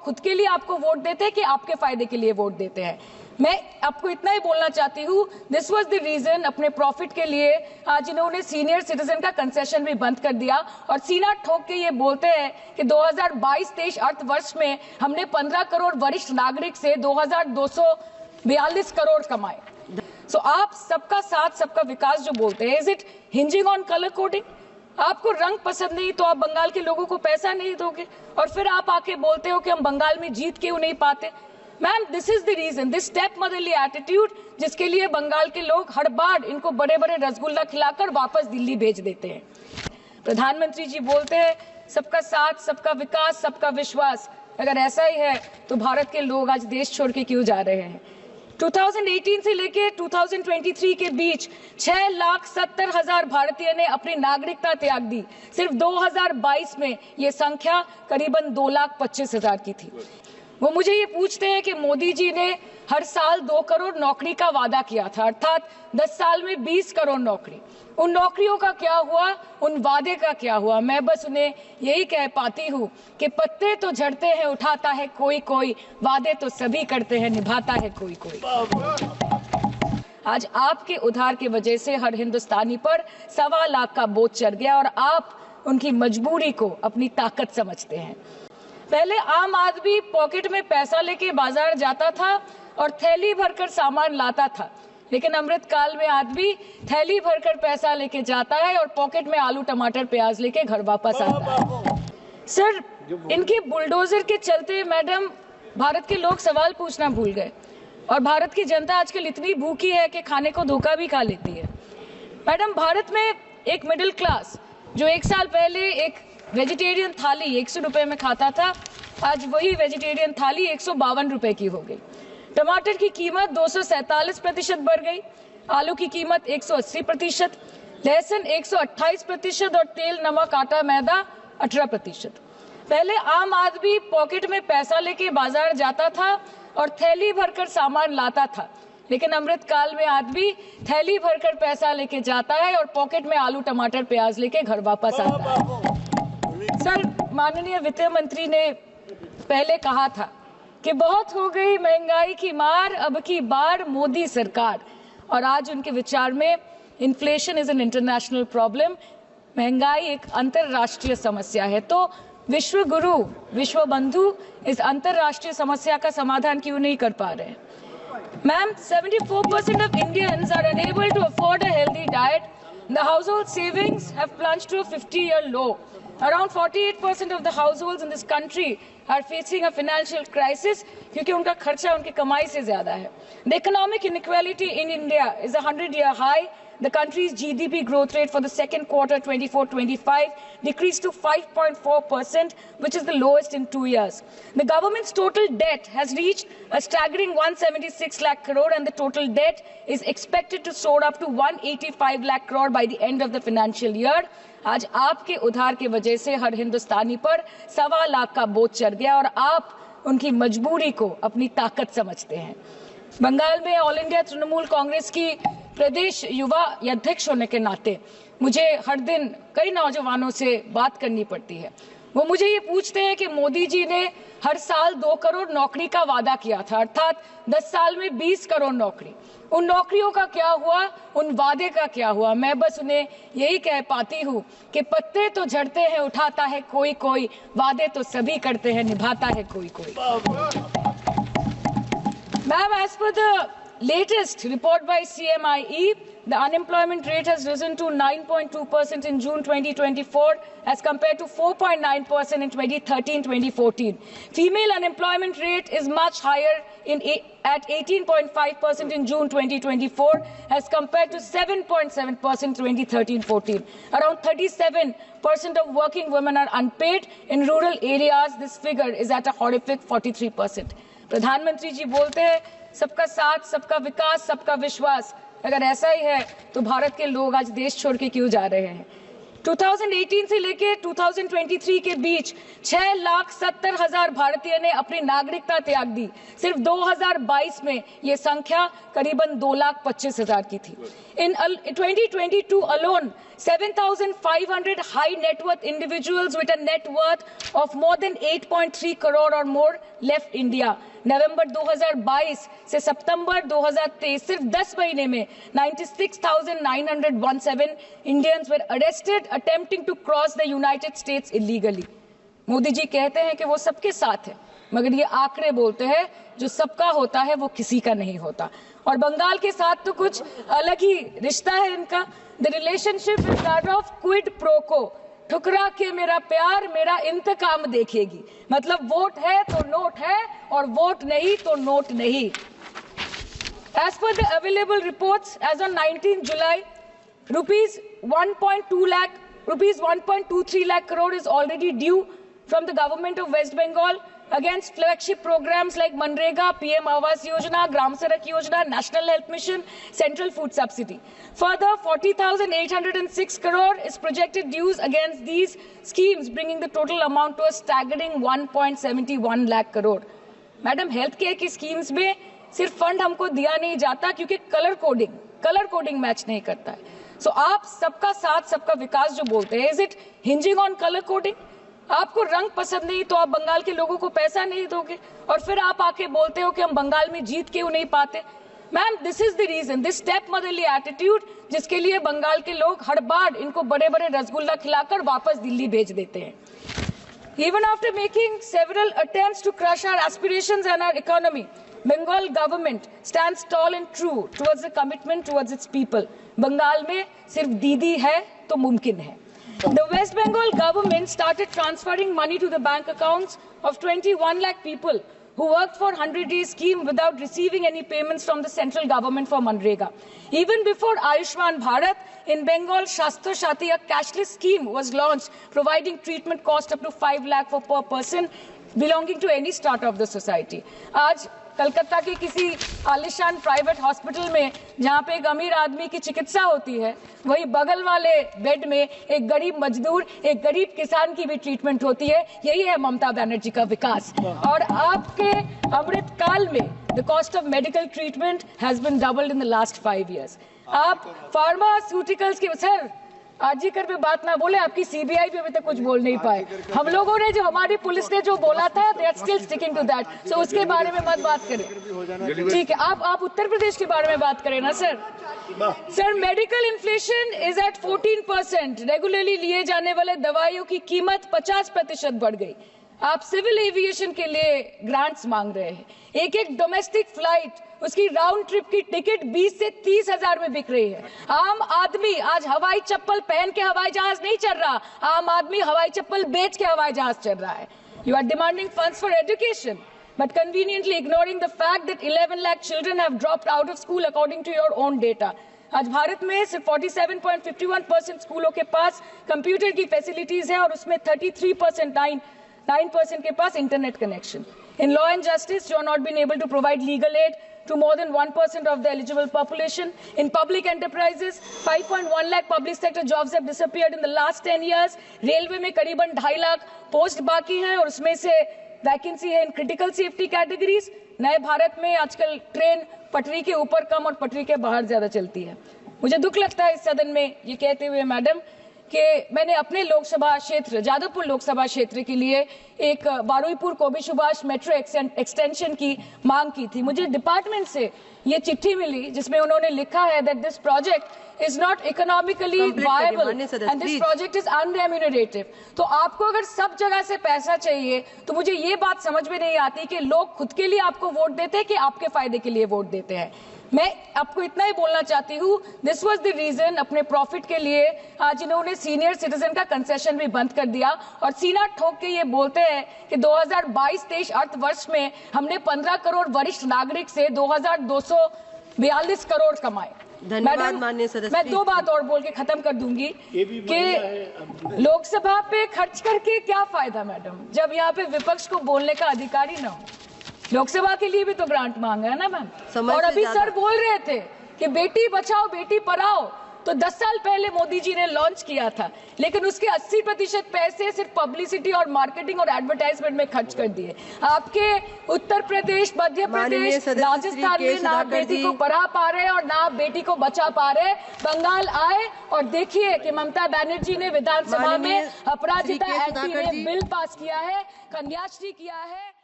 खुद के लिए आपको वोट देते हैं कि आपके फायदे के लिए वोट देते हैं। मैं आपको इतना ही बोलना चाहती हूँ, दिस वाज द रीजन, अपने प्रॉफिट के लिए आज इन्होंने सीनियर सिटीजन का कंसेशन भी बंद कर दिया और सीना ठोक के ये बोलते हैं कि 2022-23 अर्थ वर्ष में हमने 15 करोड़ वरिष्ठ नागरिक से 2242 करोड़ कमाए। सो आप सबका साथ सबका विकास जो बोलते हैं, is it hinging on colour coding? आपको रंग पसंद नहीं तो आप बंगाल के लोगों को पैसा नहीं दोगे और फिर आप आके बोलते हो कि हम बंगाल में जीत क्यों नहीं पाते। Ma'am, this is the reason, this step motherly attitude, जिसके लिए बंगाल के लोग हर बार इनको बड़े बड़े रसगुल्ला खिलाकर वापस दिल्ली भेज देते हैं। प्रधानमंत्री जी बोलते हैं सबका साथ सबका विकास सबका विश्वास। अगर ऐसा ही है तो भारत के लोग आज देश छोड़ के क्यों जा रहे हैं? 2018 से लेके 2023 के बीच 6,70,000 भारतीय ने अपनी नागरिकता त्याग दी। सिर्फ 2022 में ये संख्या करीबन 2,25,000 की थी। वो मुझे ये पूछते हैं कि मोदी जी ने हर साल 2 करोड़ नौकरी का वादा किया था, अर्थात 10 साल में 20 करोड़ नौकरी। उन नौकरियों का क्या हुआ, उन वादे का क्या हुआ? मैं बस उन्हें यही कह पाती हूँ कि पत्ते तो झड़ते हैं उठाता है कोई कोई, वादे तो सभी करते हैं निभाता है कोई कोई। आज आपके उधार की वजह से हर हिंदुस्तानी पर 1.25 लाख का बोझ चढ़ गया और आप उनकी मजबूरी को अपनी ताकत समझते हैं। पहले आम आदमी पॉकेट में पैसा लेके बाजार जाता था और थैली भरकर सामान लाता था, लेकिन अमृतकाल में आदमी थैली भरकर पैसा लेके जाता है और पॉकेट में आलू टमाटर प्याज लेके घर वापस आता है। सर, इनके बुलडोजर के चलते मैडम भारत के लोग सवाल पूछना भूल गए और भारत की जनता आजकल इतनी भूखी है कि खाने को धोखा भी खा लेती है। मैडम, भारत में एक मिडिल क्लास जो 1 साल पहले एक वेजिटेरियन थाली 100 रुपए में खाता था, आज वही वेजिटेरियन थाली 152 रुपए की हो गई। टमाटर की कीमत 247% बढ़ गई, आलू की कीमत 180%, लहसुन 128% और तेल नमक आटा मैदा 18%। पहले आम आदमी पॉकेट में पैसा लेके बाजार जाता था और थैली भरकर सामान लाता था, लेकिन अमृतकाल में आदमी थैली भरकर पैसा लेके जाता है और पॉकेट में आलू टमाटर प्याज लेके घर वापस आता है। सर, माननीय वित्त मंत्री ने पहले कहा था कि बहुत हो गई महंगाई की मार, अब की बार मोदी सरकार, और आज उनके विचार में inflation is an international problem, महंगाई एक अंतरराष्ट्रीय समस्या है। तो विश्व गुरु विश्व बंधु इस अंतरराष्ट्रीय समस्या का समाधान क्यों नहीं कर पा रहे? Ma'am, 74% of Indians are unable to afford a healthy diet. The household savings have plunged to a 50-year low. Around 48% of the households in this country are facing a financial crisis क्योंकि उनका खर्चा उनकी कमाई से ज्यादा है। The economic inequality in India is a 100-year high. The country's GDP growth rate for the second quarter 24-25 decreased to 5.4%, which is the lowest in 2 years. The government's total debt has reached a staggering 176 lakh crore, and the total debt is expected to soar up to 185 lakh crore by the end of the financial year. आज आपके उधार की वजह से हर हिंदुस्तानी पर 1.25 लाख का बोझ चढ़ गया और आप उनकी मजबूरी को अपनी ताकत समझते हैं। बंगाल में ऑल इंडिया तृणमूल कांग्रेस की प्रदेश युवा अध्यक्ष होने के नाते मुझे हर दिन कई नौजवानों से बात करनी पड़ती है। वो मुझे ये पूछते हैं कि मोदी जी ने हर साल 2 करोड़ नौकरी का वादा किया था, अर्थात 10 साल में 20 करोड़ नौकरी। उन नौकरियों का क्या हुआ, उन वादे का क्या हुआ? मैं बस उन्हें यही कह पाती हूँ कि पत्ते तो झड़ते हैं उठाता है कोई कोई, वादे तो सभी करते हैं निभाता है कोई कोई। Ma'am, as per the latest report by CMIE, the unemployment rate has risen to 9.2% in June 2024 as compared to 4.9% in 2013-2014. Female unemployment rate is much higher at 18.5% in June 2024 as compared to 7.7% in 2013-14. Around 37% of working women are unpaid. In rural areas, this figure is at a horrific 43%. प्रधानमंत्री जी बोलते हैं सबका साथ सबका विकास सबका विश्वास। अगर ऐसा ही है तो भारत के लोग आज देश छोड़ के क्यों जा रहे हैं? 2018 से लेके 2023 के बीच 6,70,000 भारतीय ने अपनी नागरिकता त्याग दी। सिर्फ 2022 में ये संख्या करीबन 2,25,000 की थी। In 2022 alone, 7,500 high net worth individuals with a net worth of more than 8.3 crore or more left India. नवंबर 2022 से सितंबर 2023 सिर्फ 10 महीने में 96,917 Indians were arrested attempting to cross the United States illegally. Modi ji कहते हैं कि वो सबके साथ है, मगर ये आंकड़े बोलते हैं जो सबका होता है वो किसी का नहीं होता। और बंगाल के साथ तो कुछ अलग ही रिश्ता है इनका। The relationship is that of quid pro को, ठुकरा के मेरा प्यार मेरा इंतकाम देखेगी। मतलब वोट है तो नोट है और वोट नहीं तो नोट नहीं। As per the available reports, as on 19 July, rupees 1.23 lakh crore is already due from the government of West Bengal against flagship programs like Manrega, PM Awas Yojana, Gram Sadak Yojana, National Health Mission, Central Food Subsidy. Further, 40,806 crore is projected dues against these schemes, bringing the total amount to a staggering 1.71 lakh crore. Madam, health care की schemes में सिर्फ fund हमको दिया नहीं जाता क्योंकि colour coding match नहीं करता है। सो आप सबका साथ सबका विकास जो बोलते हैं, is it hinging on colour coding? आपको रंग पसंद नहीं तो आप बंगाल के लोगों को पैसा नहीं दोगे और फिर आप आके बोलते हो कि हम बंगाल में जीत क्यों नहीं पाते। Ma'am, this is the reason, this step motherly attitude, जिसके लिए बंगाल के लोग हर बार इनको बड़े बड़े रसगुल्ला खिलाकर वापस दिल्ली भेज देते हैं। Even after making several attempts to crush our aspirations and our economy, Bengal government stands tall and true towards the commitment towards its people. Bengal में सिर्फ दीदी है तो मुमकिन है। The West Bengal government started transferring money to the bank accounts of 21 lakh people who worked for 100-day scheme without receiving any payments from the central government for Manrega. Even before Ayushman Bharat, in Bengal, Shastra Shati, a cashless scheme was launched, providing treatment cost up to 5 lakh for per person belonging to any strata of the society. आज कलकत्ता के किसी आलिशान private hospital में जहां पे एक अमीर आदमी की चिकित्सा होती है, वही बगल वाले बेड में एक गरीब मजदूर, एक गरीब किसान की भी ट्रीटमेंट होती है। यही है ममता बनर्जी का विकास। और आपके अमृत काल में the cost of medical treatment has been doubled in the last 5 years। आप फार्मास्यूटिकल्स के सर आरजीकर पे बात ना बोले, आपकी सीबीआई पे अभी तक कुछ बोल नहीं पाए। हम लोगों ने जो, हमारी पुलिस ने जो बोला था, they are still sticking to that. So उसके बारे में मत बात करें, ठीक है? आप उत्तर प्रदेश के बारे में बात करें ना sir. Sir, medical inflation is at 14%। Regularly लिए जाने वाले दवाइयों की कीमत 50% बढ़ गई। आप सिविल एविएशन के लिए ग्रांट्स मांग रहे हैं। एक एक डोमेस्टिक फ्लाइट, उसकी राउंड ट्रिप की टिकट 20 से 30 हजार में बिक रही है। आम आदमी आज हवाई चप्पल पहन के हवाई जहाज नहीं चल रहा, आम आदमी हवाई चप्पल बेच के हवाई जहाज चल रहा है। You are demanding funds for education but conveniently ignoring the fact that 11 lakh children have dropped out of school according to your own data. आज भारत में सिर्फ 47.51% स्कूलों के पास कंप्यूटर की फैसिलिटीज है और उसमें 9% के पास internet connection. In law and justice, you are not being able to provide legal aid to more than 1% of the eligible population. In public enterprises, 5.1 lakh public sector jobs have disappeared in the last 10 years. Railway में करीबन 2.5 lakh post बाकी हैं और उसमें से vacancy है in critical safety categories. नए भारत में आजकल ट्रेन पटरी के ऊपर कम और पटरी के बाहर ज्यादा चलती है। मुझे दुख लगता है इस सदन में ये कहते हुए मैडम कि मैंने अपने लोकसभा क्षेत्र जादवपुर लोकसभा क्षेत्र के लिए एक बारुईपुर कोबी सुभाष मेट्रो एक्सटेंशन की मांग की थी। मुझे डिपार्टमेंट से ये चिट्ठी मिली जिसमें उन्होंने लिखा है that this project is not economically viable and this project is unremunerative. तो आपको अगर सब जगह से पैसा चाहिए तो मुझे ये बात समझ में नहीं आती कि लोग खुद के लिए आपको वोट देते हैं कि आपके फायदे के लिए वोट देते हैं। मैं आपको इतना ही बोलना चाहती हूँ, दिस वाज द रीजन, अपने प्रॉफिट के लिए आज इन्होंने सीनियर सिटीजन का कंसेशन भी बंद कर दिया और सीना ठोक के ये बोलते हैं कि 2022-23 अर्थवर्ष में हमने 15 करोड़ वरिष्ठ नागरिक से 2242 करोड़ कमाए। धन्यवाद माननीय सदस्य। मैं 2 बात और बोल के खत्म कर दूंगी कि लोकसभा पे खर्च करके क्या फायदा मैडम, जब यहाँ पे विपक्ष को बोलने का अधिकार ही ना हो। लोकसभा के लिए भी तो ग्रांट मांगा है ना मैम। और अभी सर बोल रहे थे कि बेटी बचाओ बेटी पढ़ाओ, तो 10 साल पहले मोदी जी ने लॉन्च किया था, लेकिन उसके 80% पैसे सिर्फ पब्लिसिटी और मार्केटिंग और एडवर्टाइजमेंट में खर्च कर दिए। आपके उत्तर प्रदेश, मध्य प्रदेश, राजस्थान में ना बेटी को पढ़ा पा रहे और ना बेटी को बचा पा रहे। बंगाल आए और देखिए कि ममता बनर्जी ने विधानसभा में अपराजिता एक्ट में बिल पास किया है, कन्याश्री किया है।